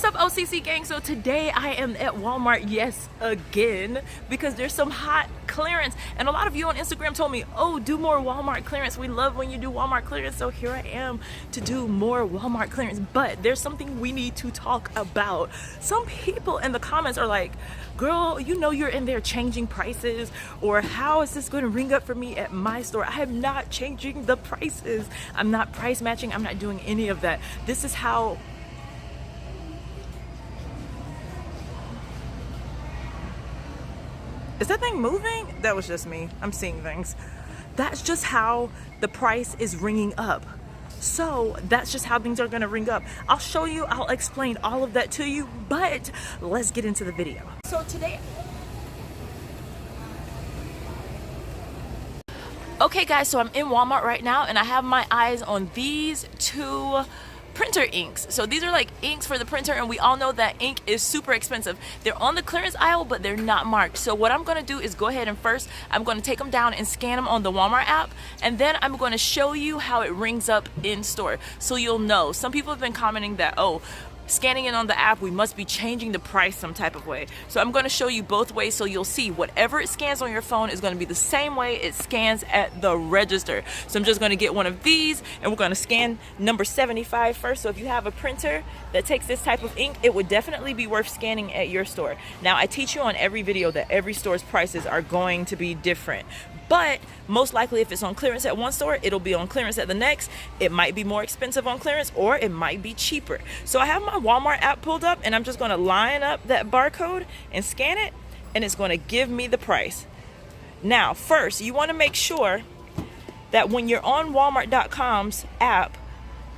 up, OCC gang? So today I am at Walmart, yes, again, because there's some hot clearance. And a lot of you on Instagram told me, oh, do more Walmart clearance. We love when you do Walmart clearance. So here I am to do more Walmart clearance. But there's something we need to talk about. Some people in the comments are like, girl, you know you're in there changing prices, or how is this going to ring up for me at my store? I am not changing the prices. I'm not price matching. I'm not doing any of that. This is how... Is that thing moving? That was just me. I'm seeing things. That's just how the price is ringing up. So that's just how things are gonna ring up. I'll show you, I'll explain all of that to you, but let's get into the video. So today, okay guys, so I'm in Walmart right now and I have my eyes on these two printer inks. So these are like inks for the printer, and we all know that ink is super expensive. They're on the clearance aisle, but they're not marked. So what I'm gonna do is go ahead and first I'm gonna take them down and scan them on the Walmart app, and then I'm gonna show you how it rings up in store, so you'll know. Some people have been commenting that, oh, scanning it on the app, we must be changing the price some type of way. So I'm going to show you both ways, so you'll see whatever it scans on your phone is going to be the same way it scans at the register. So I'm just going to get one of these, and we're going to scan number 75 first. So if you have a printer that takes this type of ink, it would definitely be worth scanning at your store. Now, I teach you on every video that every store's prices are going to be different, but most likely if it's on clearance at one store, it'll be on clearance at the next. It might be more expensive on clearance, or it might be cheaper. So I have my Walmart app pulled up, and I'm just going to line up that barcode and scan it, and it's going to give me the price. Now first, you want to make sure that when you're on Walmart.com's app,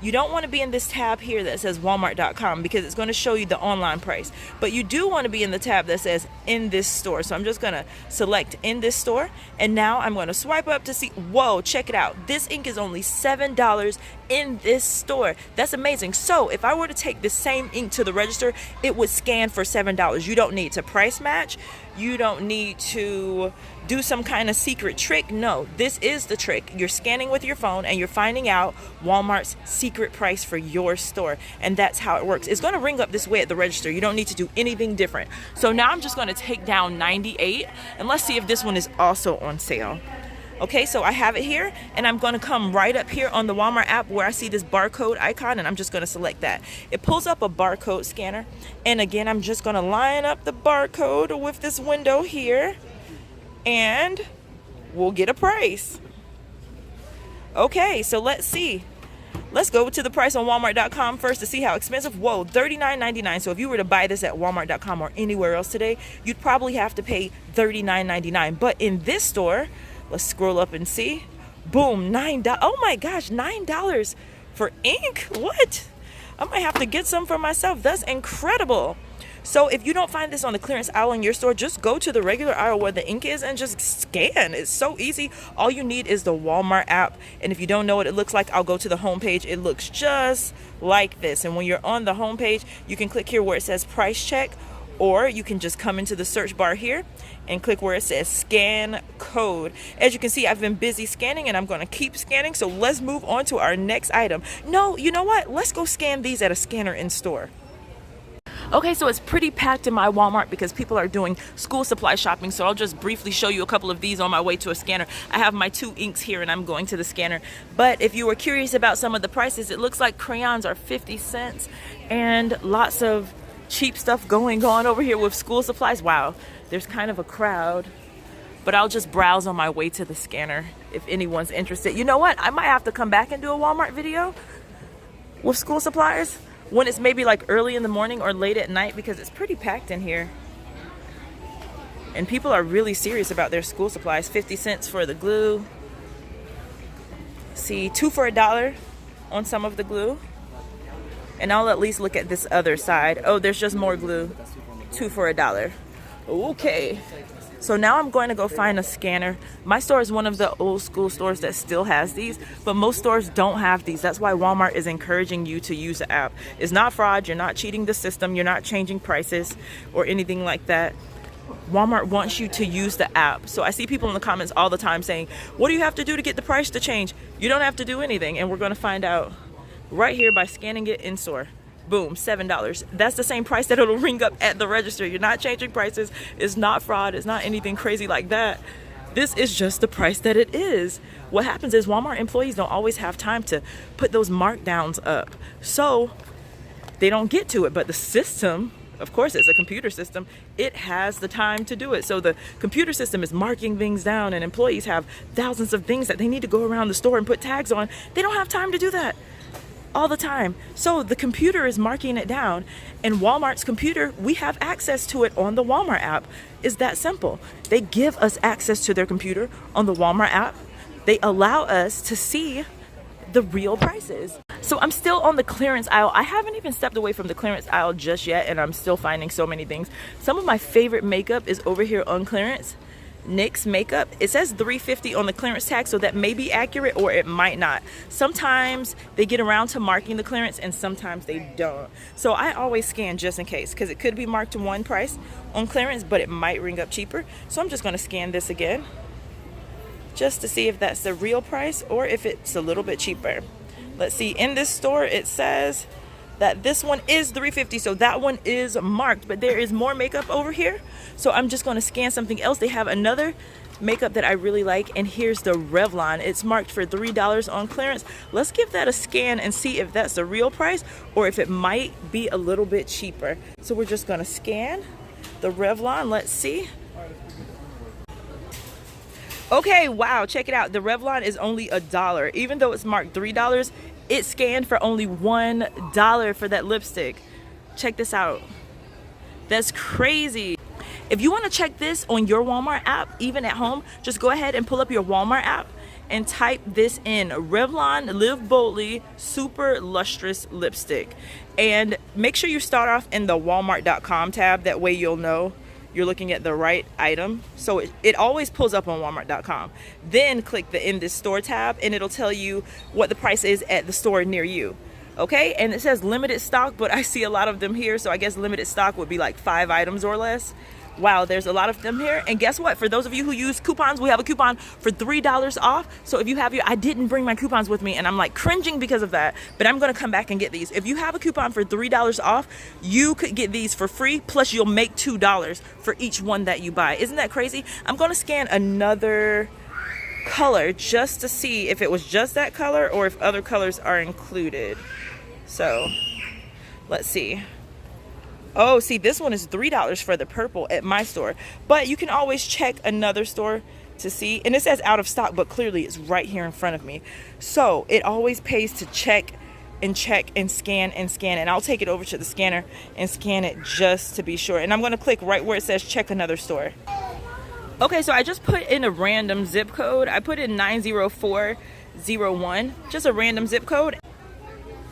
you don't want to be in this tab here that says Walmart.com, because it's going to show you the online price. But you do want to be in the tab that says in this store. So I'm just going to select in this store, and now I'm going to swipe up to see, whoa, check it out. This ink is only $7 in this store. That's amazing. So if I were to take the same ink to the register, it would scan for $7. You don't need to price match. You don't need to do some kind of secret trick. No, this is the trick. You're scanning with your phone and you're finding out Walmart's secret price for your store. And that's how it works. It's going to ring up this way at the register. You don't need to do anything different. So now I'm just going to take down 98, and let's see if this one is also on sale. Okay, so I have it here, and I'm going to come right up here on the Walmart app where I see this barcode icon, and I'm just going to select that. It pulls up a barcode scanner, and again, I'm just going to line up the barcode with this window here, and we'll get a price. Okay, so let's see. Let's go to the price on Walmart.com first to see how expensive. Whoa, $39.99. So if you were to buy this at Walmart.com or anywhere else today, you'd probably have to pay $39.99. But in this store, let's scroll up and see. Boom, $9. Oh my gosh, $9 for ink? What? I might have to get some for myself. That's incredible. So if you don't find this on the clearance aisle in your store, just go to the regular aisle where the ink is and just scan. It's so easy. All you need is the Walmart app. And if you don't know what it looks like, I'll go to the home page. It looks just like this. And when you're on the home page, you can click here where it says price check, or you can just come into the search bar here and click where it says scan code. As you can see, I've been busy scanning, and I'm going to keep scanning. So let's move on to our next item. No, you know what? Let's go scan these at a scanner in store. Okay, so it's pretty packed in my Walmart because people are doing school supply shopping. So I'll just briefly show you a couple of these on my way to a scanner. I have my two inks here, and I'm going to the scanner. But if you were curious about some of the prices, it looks like crayons are 50 cents and lots of cheap stuff going on over here with school supplies. Wow, there's kind of a crowd, but I'll just browse on my way to the scanner if anyone's interested. You know what? I might have to come back and do a Walmart video with school supplies when it's maybe like early in the morning or late at night, because it's pretty packed in here. And people are really serious about their school supplies. 50 cents for the glue. See, 2 for $1 on some of the glue. And I'll at least look at this other side. Oh, there's just more glue. 2 for $1. Okay. So now I'm going to go find a scanner. My store is one of the old school stores that still has these, but most stores don't have these. That's why Walmart is encouraging you to use the app. It's not fraud. You're not cheating the system. You're not changing prices or anything like that. Walmart wants you to use the app. So I see people in the comments all the time saying, what do you have to do to get the price to change? You don't have to do anything, and we're going to find out right here by scanning it in store. boom, $7. That's the same price that it'll ring up at the register. You're not changing prices. It's not fraud. It's not anything crazy like that. This is just the price that it is. What happens is Walmart employees don't always have time to put those markdowns up, so they don't get to it. But the system, of course, it's a computer system, it has the time to do it. So the computer system is marking things down, and employees have thousands of things that they need to go around the store and put tags on. They don't have time to do that all the time. So the computer is marking it down, and Walmart's computer, we have access to it on the Walmart app. It's that simple. They give us access to their computer on the Walmart app. They allow us to see the real prices. So I'm still on the clearance aisle. I haven't even stepped away from the clearance aisle just yet, and I'm still finding so many things. Some of my favorite makeup is over here on clearance. NYX makeup, it says $3.50 on the clearance tag, so that may be accurate or it might not. Sometimes they get around to marking the clearance and sometimes they don't. So I always scan just in case, because it could be marked to one price on clearance, but it might ring up cheaper. So I'm just going to scan this again just to see if that's the real price or if it's a little bit cheaper. Let's see, in this store it says that this one is $3.50, so that one is marked, but there is more makeup over here. So I'm just going to scan something else. They have another makeup that I really like, and here's the Revlon. It's marked for $3 on clearance. Let's give that a scan and see if that's the real price or if it might be a little bit cheaper. So we're just going to scan the Revlon. Let's see. Okay, wow, check it out. The Revlon is only $1. Even though it's marked $3, it scanned for only $1 for that lipstick. Check this out. That's crazy. If you want to check this on your Walmart app, even at home, just go ahead and pull up your Walmart app and type this in: Revlon Live Boldly Super Lustrous Lipstick. And make sure you start off in the Walmart.com tab. That way you'll know you're looking at the right item. So it always pulls up on Walmart.com. Then click the In This Store tab and it'll tell you what the price is at the store near you. Okay, and it says limited stock, but I see a lot of them here, so I guess limited stock would be like 5 items or less. Wow, there's a lot of them here. And guess what? For those of you who use coupons, we have a coupon for $3 off. So if you have I didn't bring my coupons with me, and I'm like cringing because of that, but I'm gonna come back and get these. If you have a coupon for $3 off, you could get these for free, plus you'll make $2 for each one that you buy. Isn't that crazy? I'm gonna scan another color just to see if it was just that color or if other colors are included. So let's see. Oh, see, this one is $3 for the purple at my store, but you can always check another store to see. And it says out of stock, but clearly it's right here in front of me. So it always pays to check and scan, and I'll take it over to the scanner and scan it just to be sure. And I'm going to click right where it says check another store. Okay, so I just put in a random zip code. I put in 90401, just a random zip code.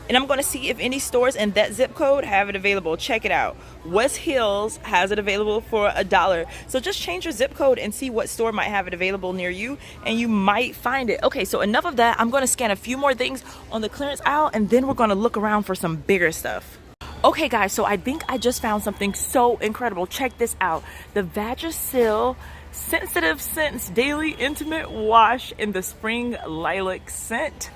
And I'm going to see if any stores in that zip code have it available. Check it out. West Hills has it available for $1. So just change your zip code and see what store might have it available near you, and you might find it. Okay, so enough of that. I'm going to scan a few more things on the clearance aisle, and then we're going to look around for some bigger stuff. Okay, guys, so I think I just found something so incredible. Check this out. The Vagisil Sensitive Scents Daily Intimate Wash in the Spring Lilac Scent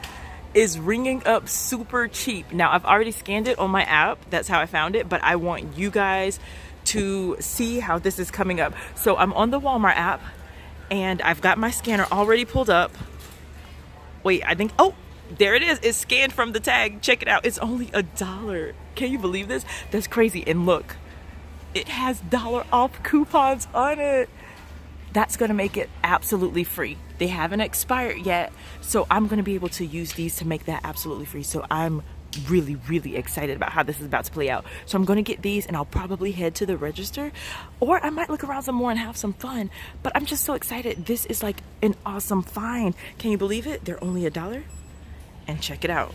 is ringing up super cheap. Now, I've already scanned it on my app. That's how I found it, but I want you guys to see how this is coming up. So I'm on the Walmart app and I've got my scanner already pulled up. Wait, I think, oh, there it is. It's scanned from the tag. Check it out. It's only $1. Can you believe this? That's crazy. And look, it has $1 off coupons on it. That's going to make it absolutely free. They haven't expired yet, so I'm going to be able to use these to make that absolutely free. So I'm really, really excited about how this is about to play out. So I'm going to get these and I'll probably head to the register, or I might look around some more and have some fun. But I'm just so excited. This is like an awesome find. Can you believe it? They're only $1. And check it out.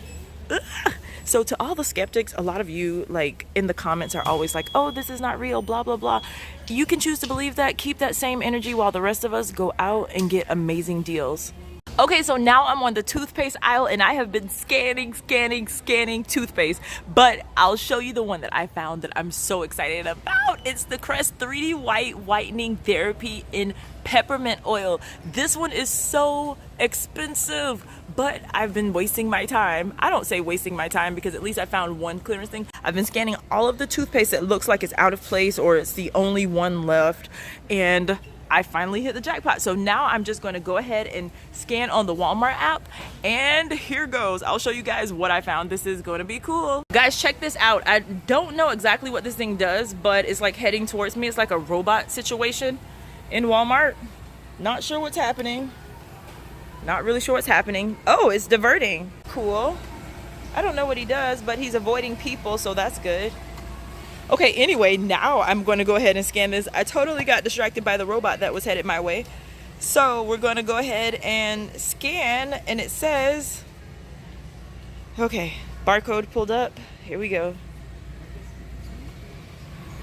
Ugh. So to all the skeptics, a lot of you like in the comments are always like, oh, this is not real, blah, blah, blah. You can choose to believe that. Keep that same energy while the rest of us go out and get amazing deals. Okay, so now I'm on the toothpaste aisle and I have been scanning toothpaste, but I'll show you the one that I found that I'm so excited about. It's the Crest 3D White Whitening Therapy in Peppermint Oil. This one is so expensive, but I've been wasting my time. I don't say wasting my time because at least I found one clearance thing. I've been scanning all of the toothpaste that looks like it's out of place or it's the only one left, and I finally hit the jackpot. So now I'm just going to go ahead and scan on the Walmart app, and here goes. I'll show you guys what I found. This is going to be cool. Guys, check this out. I don't know exactly what this thing does, but it's like heading towards me. It's like a robot situation in Walmart. Not sure what's happening. Not really sure what's happening. Oh, it's diverting. Cool. I don't know what he does, but he's avoiding people, so that's good. Okay, anyway, now I'm going to go ahead and scan this. I totally got distracted by the robot that was headed my way. So we're going to go ahead and scan, and it says, okay, barcode pulled up. Here we go.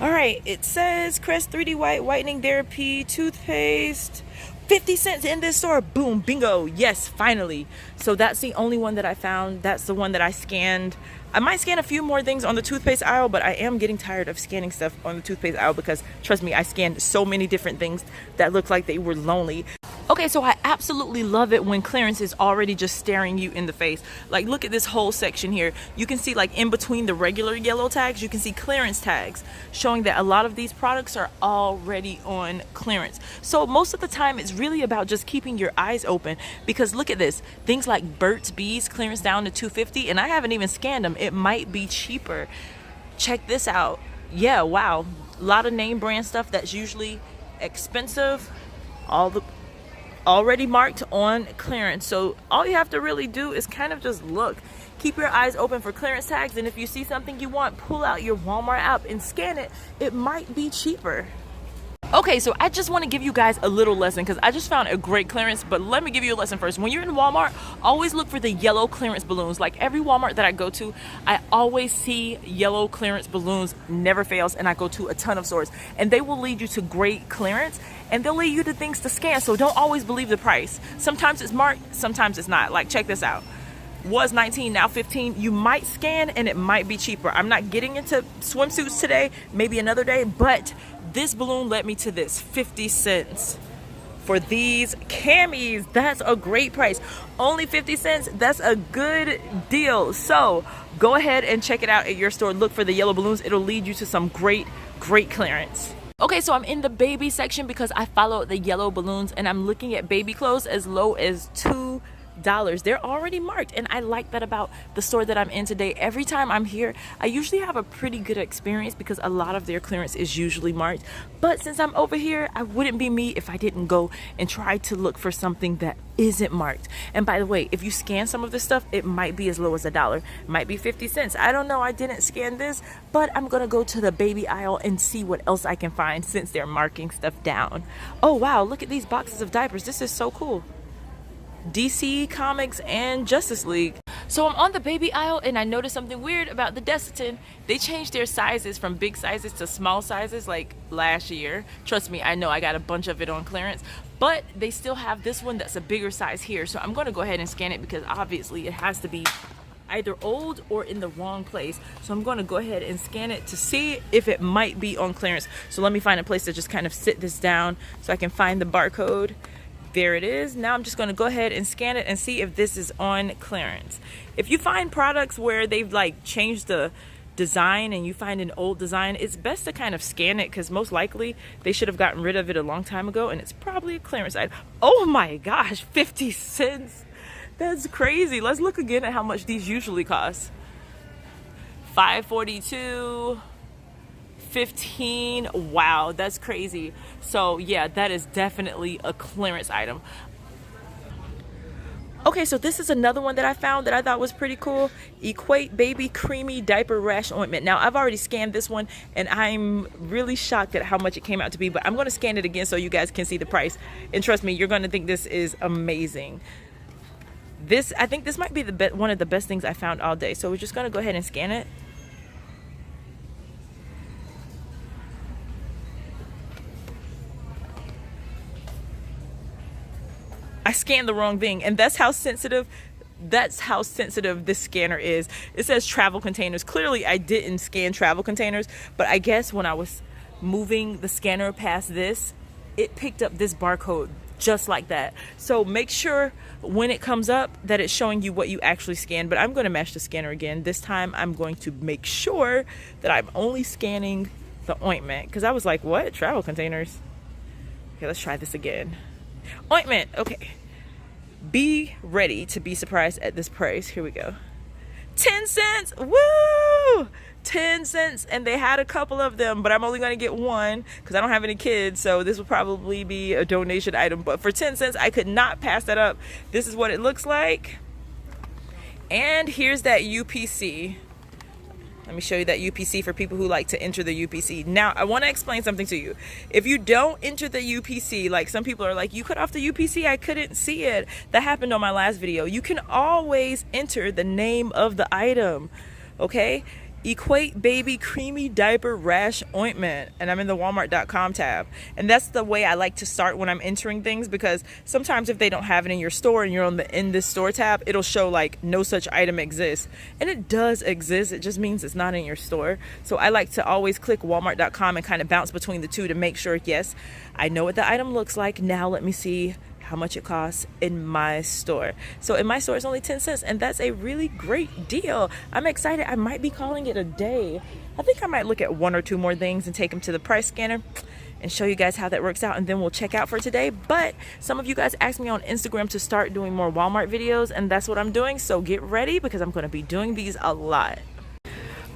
All right, it says Crest 3D White Whitening Therapy Toothpaste. 50 cents in this store. Boom, bingo. Yes, finally. So that's the only one that I found. That's the one that I scanned. I might scan a few more things on the toothpaste aisle, but I am getting tired of scanning stuff on the toothpaste aisle because, trust me, I scanned so many different things that looked like they were lonely. Okay, so I absolutely love it when clearance is already just staring you in the face. Like, look at this whole section here. You can see, like, in between the regular yellow tags, you can see clearance tags showing that a lot of these products are already on clearance. So most of the time, it's really about just keeping your eyes open, because look at this. Things like Burt's Bees clearance down to $2.50, and I haven't even scanned them. It might be cheaper. Check this out. Yeah, wow. A lot of name brand stuff that's usually expensive. Already marked on clearance. So all you have to really do is kind of just look. Keep your eyes open for clearance tags, and if you see something you want, pull out your Walmart app and scan it. It might be cheaper. Okay, so I just want to give you guys a little lesson because I just found a great clearance, but let me give you a lesson first. When you're in Walmart, always look for the yellow clearance balloons. Like every Walmart that I go to, I always see yellow clearance balloons, never fails, and I go to a ton of stores, and they will lead you to great clearance, and they'll lead you to things to scan, so don't always believe the price. Sometimes it's marked, sometimes it's not. Like, check this out. Was 19, now 15. You might scan and it might be cheaper. I'm not getting into swimsuits today, maybe another day, but this balloon led me to this, 50 cents for these camis. That's a great price. Only 50 cents. That's a good deal. So go ahead and check it out at your store. Look for the yellow balloons. It'll lead you to some great clearance. Okay, so I'm in the baby section because I followed the yellow balloons, and I'm looking at baby clothes as low as $2. They're already marked, and I like that about the store that I'm in today. Every time I'm here, I usually have a pretty good experience because a lot of their clearance is usually marked. But since I'm over here, I wouldn't be me if I didn't go and try to look for something that isn't marked. And by the way, if you scan some of this stuff, it might be as low as $1. It might be 50 cents. I don't know. I didn't scan this, but I'm gonna go to the baby aisle and see what else I can find since they're marking stuff down. Oh wow, look at these boxes of diapers. This is so cool. DC Comics and Justice League. So I'm on the baby aisle, and I noticed something weird about the Desitin. They changed their sizes from big sizes to small sizes like last year. Trust me, I know, I got a bunch of it on clearance, but they still have this one that's a bigger size here. So I'm going to go ahead and scan it because obviously it has to be either old or in the wrong place. So I'm going to go ahead and scan it to see if it might be on clearance. So let me find a place to just kind of sit this down so I can find the barcode. There it is. Now I'm just going to go ahead and scan it and see if this is on clearance. If you find products where they've like changed the design and you find an old design, it's best to kind of scan it because most likely they should have gotten rid of it a long time ago, and it's probably a clearance item. Oh my gosh, 50 cents. That's crazy. Let's look again at how much these usually cost. $5.42. 15. Wow, that's crazy. So yeah, that is definitely a clearance item. Okay, so this is another one that I found that I thought was pretty cool. Equate Baby Creamy Diaper Rash Ointment. Now, I've already scanned this one, and I'm really shocked at how much it came out to be, but I'm going to scan it again so you guys can see the price. And trust me, you're going to think this is amazing. I think this might be one of the best things I found all day. So we're just going to go ahead and scan it. I scanned the wrong thing. And that's how sensitive this scanner is. It says travel containers. Clearly I didn't scan travel containers, but I guess when I was moving the scanner past this, it picked up this barcode just like that. So make sure when it comes up that it's showing you what you actually scanned. But I'm going to match the scanner again. This time I'm going to make sure that I'm only scanning the ointment, because I was like, what? Travel containers? Okay, let's try this again. Ointment. Okay, be ready to be surprised at this price. Here we go. 10 cents. Woo! 10 cents. And they had a couple of them, but I'm only going to get one because I don't have any kids, so this will probably be a donation item. But for 10 cents I could not pass that up. This is what it looks like. And here's that UPC. Let me show you that UPC for people who like to enter the UPC. Now, I want to explain something to you. If you don't enter the UPC, like some people are like, you cut off the UPC, I couldn't see it. That happened on my last video. You can always enter the name of the item, okay? Equate baby creamy diaper rash ointment, and I'm in the Walmart.com tab, and that's the way I like to start when I'm entering things, because sometimes if they don't have it in your store and you're on the in this store tab, it'll show like no such item exists, and it does exist. It just means it's not in your store. So I like to always click Walmart.com and kind of bounce between the two to make sure, yes, I know what the item looks like. Now let me see how much it costs in my store. So in my store it's only 10 cents, and that's a really great deal. I'm excited. I might be calling it a day. I think I might look at one or two more things and take them to the price scanner and show you guys how that works out, and then we'll check out for today. But some of you guys asked me on Instagram to start doing more Walmart videos, and that's what I'm doing. So get ready, because I'm going to be doing these a lot.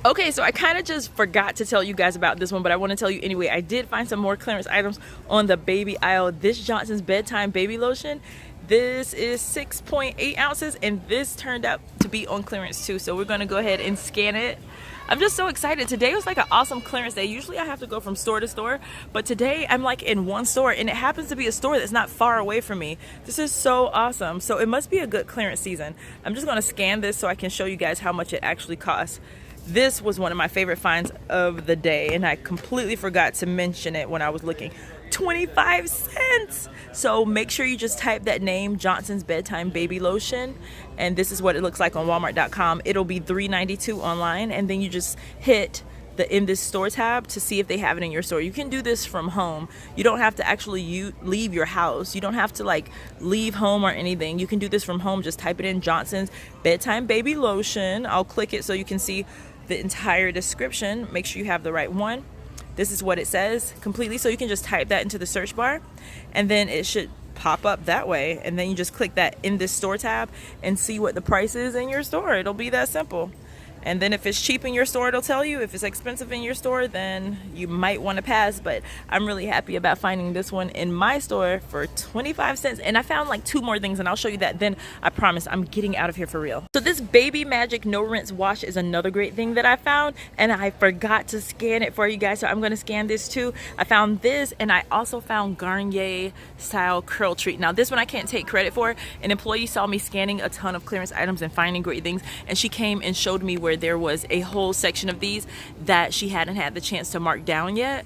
Okay, so I kind of just forgot to tell you guys about this one, but I want to tell you anyway. I did find some more clearance items on the baby aisle. This Johnson's bedtime baby lotion, this is 6.8 ounces, and this turned out to be on clearance too. So we're going to go ahead and scan it. I'm just so excited. Today was like an awesome clearance day. Usually I have to go from store to store, but today I'm like in one store, and it happens to be a store that's not far away from me. This is so awesome. So it must be a good clearance season. I'm just going to scan this so I can show you guys how much it actually costs. This was one of my favorite finds of the day, and I completely forgot to mention it when I was looking. 25 cents. So make sure you just type that name, Johnson's Bedtime Baby Lotion, and this is what it looks like on Walmart.com. It'll be $3.92 online, and then you just hit the in this store tab to see if they have it in your store. You can do this from home. You don't have to actually leave your house. You don't have to like leave home or anything. You can do this from home. Just type it in, Johnson's Bedtime Baby Lotion. I'll click it so you can see the entire description. Make sure you have the right one. This is what it says completely, so you can just type that into the search bar, and then it should pop up that way, and then you just click that in this store tab and see what the price is in your store. It'll be that simple. And then if it's cheap in your store, it'll tell you. If it's expensive in your store, then you might want to pass. But I'm really happy about finding this one in my store for 25 cents. And I found like two more things, and I'll show you that. Then I promise I'm getting out of here for real. So this Baby Magic No Rinse Wash is another great thing that I found, and I forgot to scan it for you guys. So I'm going to scan this too. I found this, and I also found Garnier Style Curl Treat. Now this one I can't take credit for. An employee saw me scanning a ton of clearance items and finding great things, and she came and showed me where there was a whole section of these that she hadn't had the chance to mark down yet,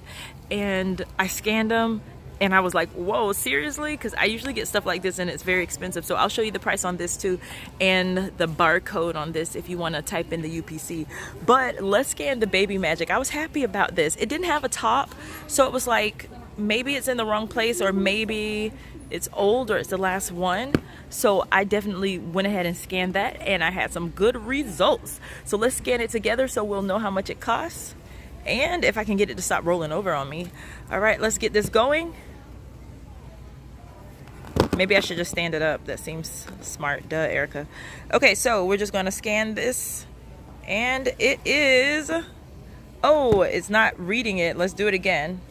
and I scanned them, and I was like, whoa, seriously? Because I usually get stuff like this and it's very expensive. So I'll show you the price on this too, and the barcode on this if you want to type in the UPC. But let's scan the Baby Magic. I was happy about this. It didn't have a top, so it was like maybe it's in the wrong place, or maybe it's old, or it's the last one. So I definitely went ahead and scanned that, and I had some good results. So let's scan it together so we'll know how much it costs, and if I can get it to stop rolling over on me. All right, let's get this going. Maybe I should just stand it up. That seems smart. Duh, Erica. Okay, so we're just going to scan this, and it is, oh, it's not reading it. Let's do it again.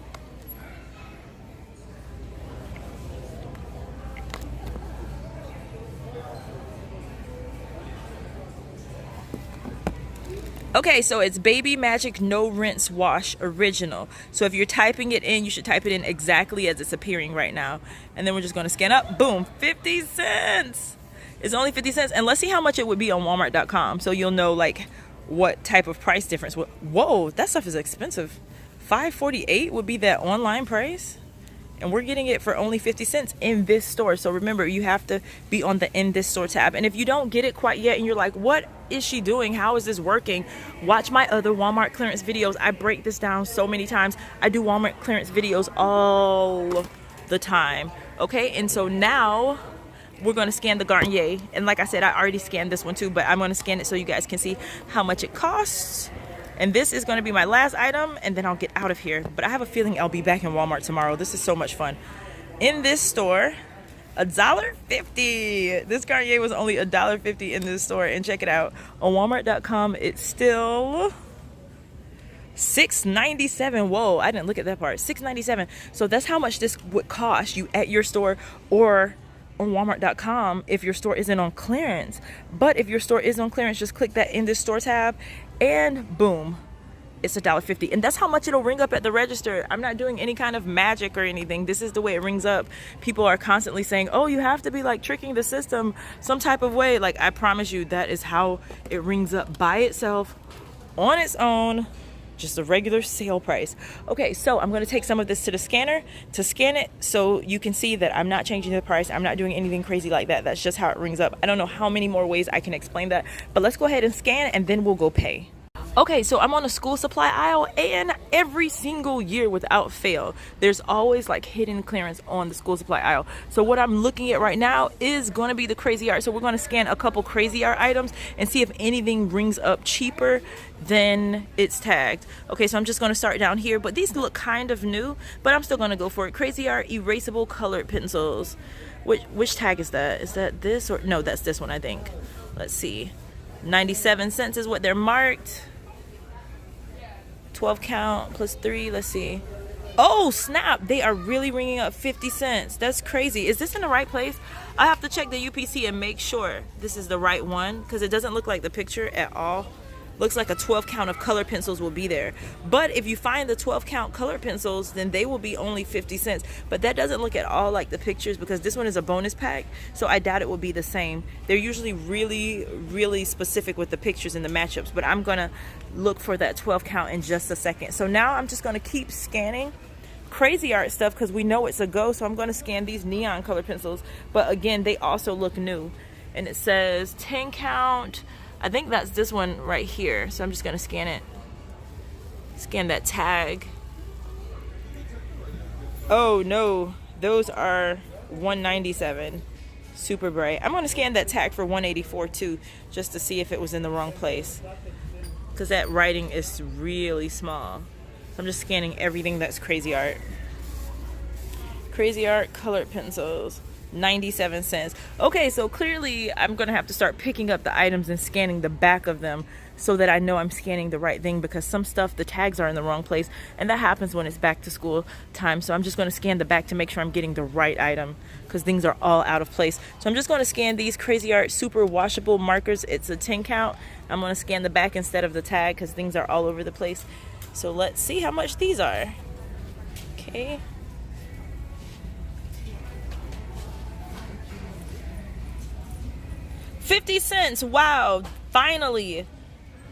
Okay, so it's Baby Magic No Rinse Wash Original. So if you're typing it in, you should type it in exactly as it's appearing right now. And then we're just going to scan up. Boom, 50 cents. It's only 50 cents. And let's see how much it would be on Walmart.com, so you'll know like what type of price difference. Whoa, that stuff is expensive. $5.48 would be that online price. and we're getting it for only 50 cents in this store. So remember, you have to be on the in this store tab. And if you don't get it quite yet and you're like, what is she doing? How is this working? Watch my other Walmart clearance videos. I break this down so many times. I do Walmart clearance videos all the time. Okay, and so now we're going to scan the Garnier. And like I said, I already scanned this one too, but I'm going to scan it so you guys can see how much it costs. And this is going to be my last item, and then I'll get out of here. But I have a feeling I'll be back in Walmart tomorrow. This is so much fun. In this store, $1.50. This Garnier was only $1.50 in this store. And check it out. On Walmart.com, it's still $6.97. Whoa, I didn't look at that part. $6.97. So that's how much this would cost you at your store or on Walmart.com if your store isn't on clearance. But if your store is on clearance, just click that in this store tab and boom, it's $1.50. And that's how much it'll ring up at the register. I'm not doing any kind of magic or anything. This is the way it rings up. People are constantly saying, oh, you have to be like tricking the system some type of way. Like, I promise you, that is how it rings up by itself on its own. Just a regular sale price. Okay, so I'm going to take some of this to the scanner to scan it so you can see that I'm not changing the price. I'm not doing anything crazy like that. That's just how it rings up. I don't know how many more ways I can explain that, but let's go ahead and scan and then we'll go pay. Okay, so I'm on the school supply aisle, and every single year without fail, there's always like hidden clearance on the school supply aisle. So what I'm looking at right now is going to be the crazy art. So we're going to scan a couple crazy art items and see if anything rings up cheaper than it's tagged. Okay, so I'm just going to start down here, but these look kind of new, but I'm still going to go for it. Crazy art erasable colored pencils. Which tag is that? Is that this or no? That's this one, I think. Let's see. 97 cents is what they're marked. 12 count plus 3. Let's see. Oh snap, they are really ringing up 50 cents. That's crazy. Is this in the right place? I have to check the UPC and make sure this is the right one, because it doesn't look like the picture at all. Looks like a 12 count of color pencils will be there. But if you find the 12 count color pencils, then they will be only 50 cents. But that doesn't look at all like the pictures, because this one is a bonus pack, so I doubt it will be the same. They're usually really specific with the pictures and the matchups, but I'm gonna look for that 12 count in just a second. So now I'm just gonna keep scanning crazy art stuff because we know it's a go. So I'm gonna scan these neon color pencils, but again, they also look new. And it says 10 count. I think that's this one right here. So I'm just gonna scan it. Scan that tag. Oh no, those are $1.97. Super bright. I'm gonna scan that tag for $1.84 too, just to see if it was in the wrong place, because that writing is really small. So I'm just scanning everything that's crazy art. Crazy art colored pencils. 97 cents. Okay, so clearly I'm gonna have to start picking up the items and scanning the back of them so that I know I'm scanning the right thing, because some stuff, the tags are in the wrong place, and that happens when it's back to school time. So I'm just gonna scan the back to make sure I'm getting the right item, because things are all out of place. So I'm just gonna scan these crazy art super washable markers. It's a 10 count. I'm gonna scan the back instead of the tag because things are all over the place. So let's see how much these are. Okay. $0.50. Wow, finally.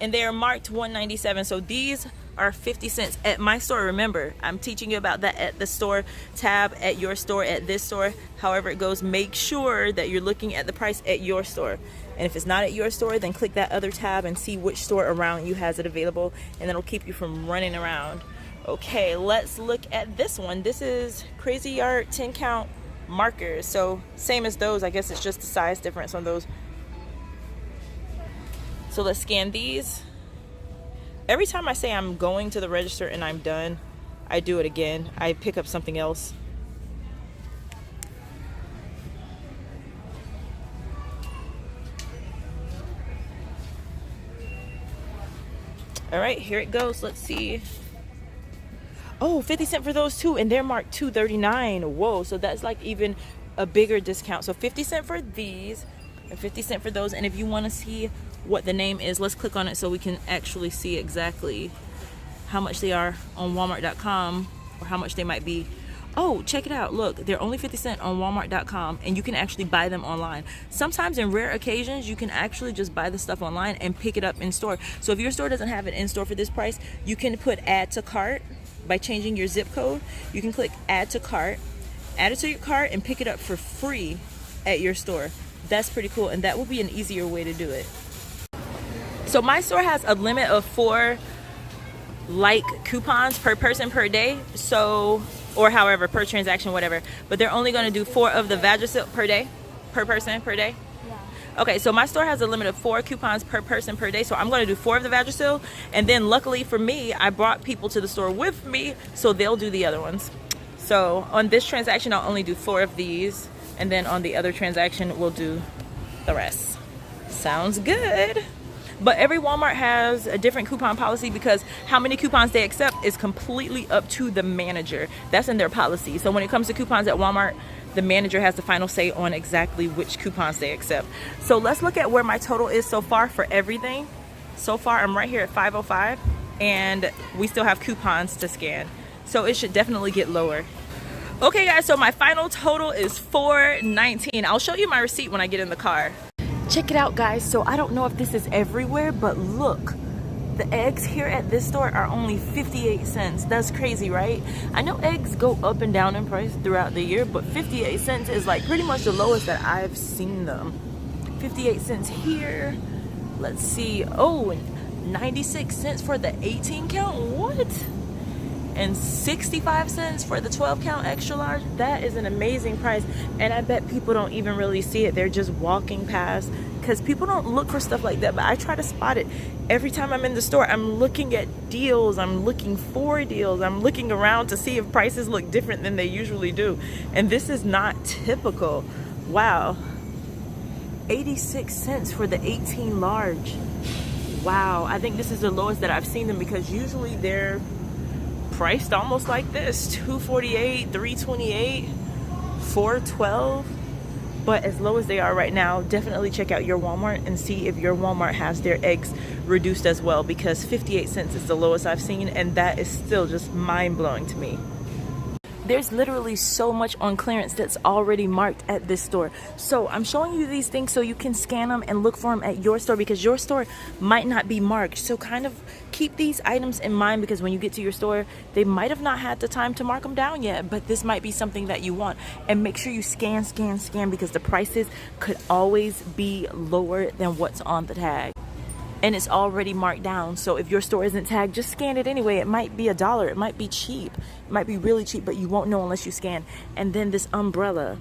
And they are marked $1.97. So these are 50 cents at my store. Remember, I'm teaching you about that at the store tab, at your store, at this store, however it goes. Make sure that you're looking at the price at your store. And if it's not at your store, then click that other tab and see which store around you has it available, and it'll keep you from running around. Okay, let's look at this one. This is Crazy Art 10 count markers. So same as those, I guess it's just the size difference on those. So let's scan these. Every time I say I'm going to the register and I'm done, I do it again. I pick up something else. All right, here it goes. Let's see. Oh, 50 cents for those two, and they're marked $2.39. Whoa, so that's like even a bigger discount. So 50 cents for these and 50 cents for those. And if you want to see what the name is, let's click on it so we can actually see exactly how much they are on Walmart.com, or how much they might be. Oh, check it out. Look, they're only 50 cents on Walmart.com, and you can actually buy them online. Sometimes in rare occasions, you can actually just buy the stuff online and pick it up in store. So if your store doesn't have it in store for this price, you can put add to cart by changing your zip code. You can click add to cart, Add it to your cart and pick it up for free at your store. That's pretty cool, and that will be an easier way to do it. So my store has a limit of 4 like coupons per person per day, so, or however, per transaction, whatever, but they're only going to do 4 of the Vagisil per day, per person per day. Okay, so my store has a limit of 4 coupons per person per day, so I'm going to do 4 of the Vagisil, and then luckily for me, I brought people to the store with me, so they'll do the other ones. So on this transaction, I'll only do 4 of these, and then on the other transaction, we'll do the rest. Sounds good. But every Walmart has a different coupon policy because how many coupons they accept is completely up to the manager. That's in their policy. So when it comes to coupons at Walmart, the manager has the final say on exactly which coupons they accept. So let's look at where my total is so far for everything. So far, I'm right here at 505, and we still have coupons to scan. So it should definitely get lower. Okay guys, so my final total is $4.19. I'll show you my receipt when I get in the car. Check it out guys, so I don't know if this is everywhere, but look, the eggs here at this store are only 58 cents. That's crazy, right? I know eggs go up and down in price throughout the year, but 58 cents is like pretty much the lowest that I've seen them. 58 cents here. Let's see, oh, 96 cents for the 18 count, what? And 65 cents for the 12 count extra large. That is an amazing price, and I bet people don't even really see it. They're just walking past because people don't look for stuff like that, but I try to spot it every time I'm in the store. I'm looking at deals, I'm looking for deals, I'm looking around to see if prices look different than they usually do, and this is not typical. Wow, 86 cents for the 18 large. Wow, I think this is the lowest that I've seen them because usually they're priced almost like this, $2.48, $3.28, $4.12. But as low as they are right now, definitely check out your Walmart and see if your Walmart has their eggs reduced as well, because 58 cents is the lowest I've seen, and that is still just mind-blowing to me. There's literally so much on clearance that's already marked at this store. So I'm showing you these things so you can scan them and look for them at your store, because your store might not be marked. So kind of keep these items in mind, because when you get to your store, they might have not had the time to mark them down yet, but this might be something that you want. And make sure you scan, because the prices could always be lower than what's on the tag. And it's already marked down, so if your store isn't tagged, just scan it anyway. It might be $1, it might be cheap, it might be really cheap, but you won't know unless you scan. And then this umbrella,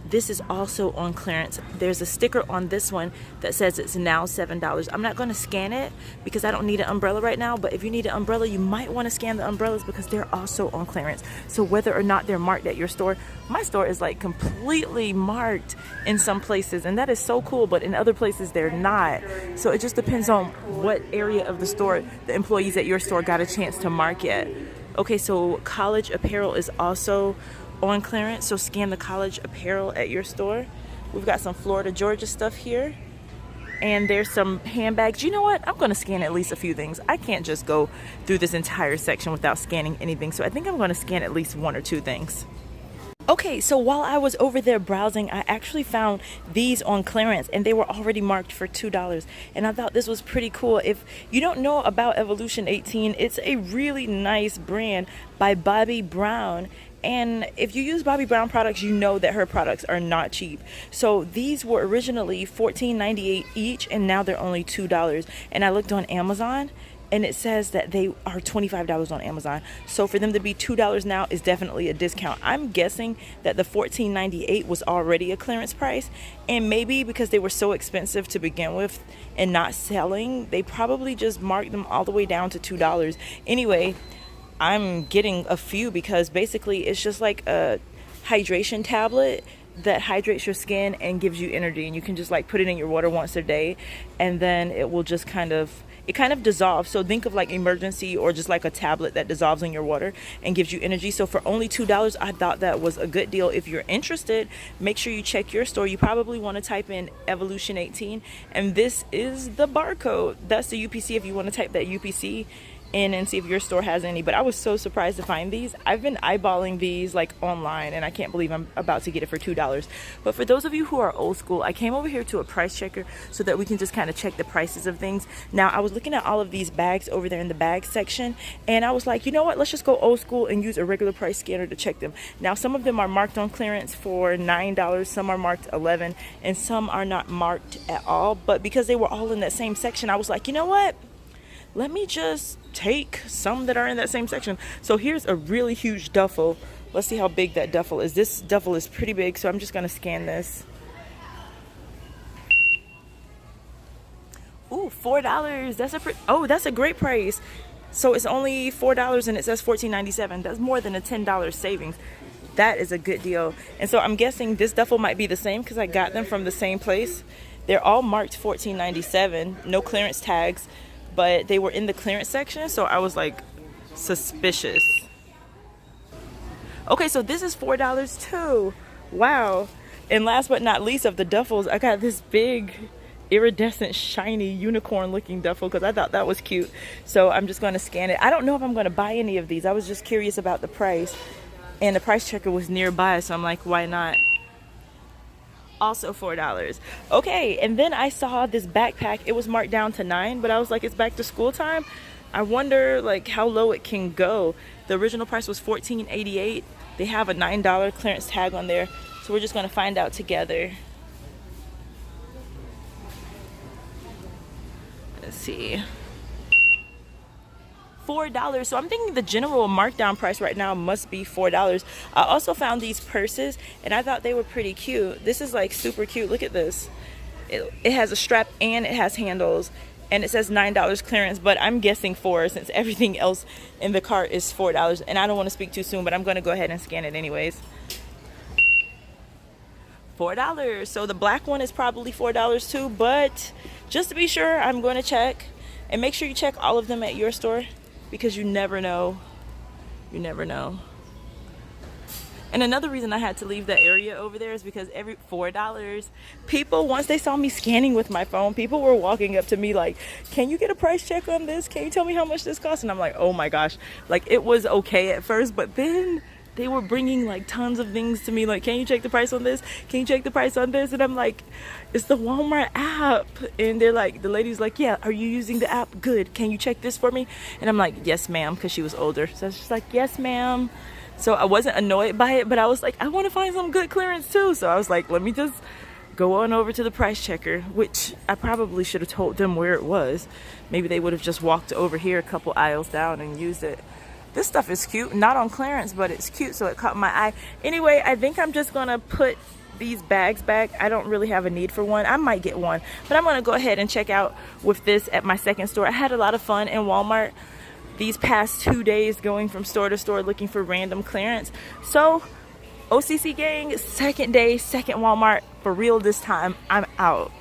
this is also on clearance. There's a sticker on this one that says it's now $7. I'm not going to scan it because I don't need an umbrella right now, but if you need an umbrella, you might want to scan the umbrellas because they're also on clearance. So whether or not they're marked at your store, my store is like completely marked in some places, and that is so cool, but in other places they're not. So it just depends on what area of the store the employees at your store got a chance to mark it. Okay, so college apparel is also on clearance, so scan the college apparel at your store. We've got some Florida Georgia stuff here, and there's some handbags. You know what, I'm gonna scan at least a few things. I can't just go through this entire section without scanning anything, so I think I'm gonna scan at least 1 or 2 things. Okay, so while I was over there browsing, I actually found these on clearance, and they were already marked for $2, and I thought this was pretty cool. If you don't know about Evolution 18, it's a really nice brand by Bobbi Brown, and if you use Bobbi Brown products, you know that her products are not cheap. So these were originally $14.98 each, and now they're only $2. And I looked on Amazon, and it says that they are $25 on Amazon. So for them to be $2 now is definitely a discount. I'm guessing that the $14.98 was already a clearance price, and maybe because they were so expensive to begin with and not selling, they probably just marked them all the way down to $2. Anyway, I'm getting a few because basically it's just like a hydration tablet that hydrates your skin and gives you energy, and you can just like put it in your water once a day, and then it will just kind of dissolves. So think of like Emergency, or just like a tablet that dissolves in your water and gives you energy. So for only $2, I thought that was a good deal. If you're interested, make sure you check your store. You probably want to type in Evolution 18, and this is the barcode. That's the UPC if you want to type that UPC. in and see if your store has any. But I was so surprised to find these. I've been eyeballing these like online, and I can't believe I'm about to get it for $2. But for those of you who are old school, I came over here to a price checker so that we can just kind of check the prices of things. Now, I was looking at all of these bags over there in the bag section, and I was like, you know what, let's just go old school and use a regular price scanner to check them. Now, some of them are marked on clearance for $9, some are marked $11, and some are not marked at all. But because they were all in that same section, I was like, you know what, let me just take some that are in that same section. So here's a really huge duffel. Let's see how big that duffel is. This duffel is pretty big, so I'm just gonna scan this. Ooh, $4. That's a great price. So it's only $4 and it says $14.97. That's more than a $10 savings. That is a good deal. And so I'm guessing this duffel might be the same because I got them from the same place. They're all marked $14.97, no clearance tags, but they were in the clearance section, so I was like suspicious. Okay, so this is $4 too. Wow. And last but not least of the duffels, I got this big iridescent shiny unicorn looking duffel because I thought that was cute. So I'm just going to scan it. I don't know if I'm going to buy any of these. I was just curious about the price, and the price checker was nearby, so I'm like, why not? Also $4. Okay, and then I saw this backpack. It was marked down to $9, but I was like, it's back to school time. I wonder like how low it can go. The original price was $14.88. They have a $9 clearance tag on there, so we're just going to find out together. Let's see. $4. So I'm thinking the general markdown price right now must be $4. I also found these purses, and I thought they were pretty cute. This is like super cute. Look at this. It has a strap and it has handles, and it says $9 clearance, but I'm guessing $4 since everything else in the cart is $4. And I don't want to speak too soon, but I'm going to go ahead and scan it anyways. $4. So the black one is probably $4 too, but just to be sure, I'm going to check. And make sure you check all of them at your store, because you never know. You never know. And another reason I had to leave that area over there is because every $4, people, once they saw me scanning with my phone, people were walking up to me like, can you get a price check on this? Can you tell me how much this costs? And I'm like, oh my gosh. Like, it was okay at first, but then they were bringing like tons of things to me, like, can you check the price on this? Can you check the price on this? And I'm like, it's the Walmart app. And they're like, the lady's like, yeah, are you using the app? Good. Can you check this for me? And I'm like, yes, ma'am, because she was older. So I was just like, yes, ma'am. So I wasn't annoyed by it, but I was like, I want to find some good clearance too. So I was like, let me just go on over to the price checker, which I probably should have told them where it was. Maybe they would have just walked over here a couple aisles down and used it. This stuff is cute, not on clearance, but it's cute, so it caught my eye. Anyway, I think I'm just gonna put these bags back. I don't really have a need for one. I might get one, but I'm gonna go ahead and check out with this at my second store. I had a lot of fun in Walmart these past 2 days going from store to store looking for random clearance. So OCC gang, second day, second Walmart, for real this time. I'm out.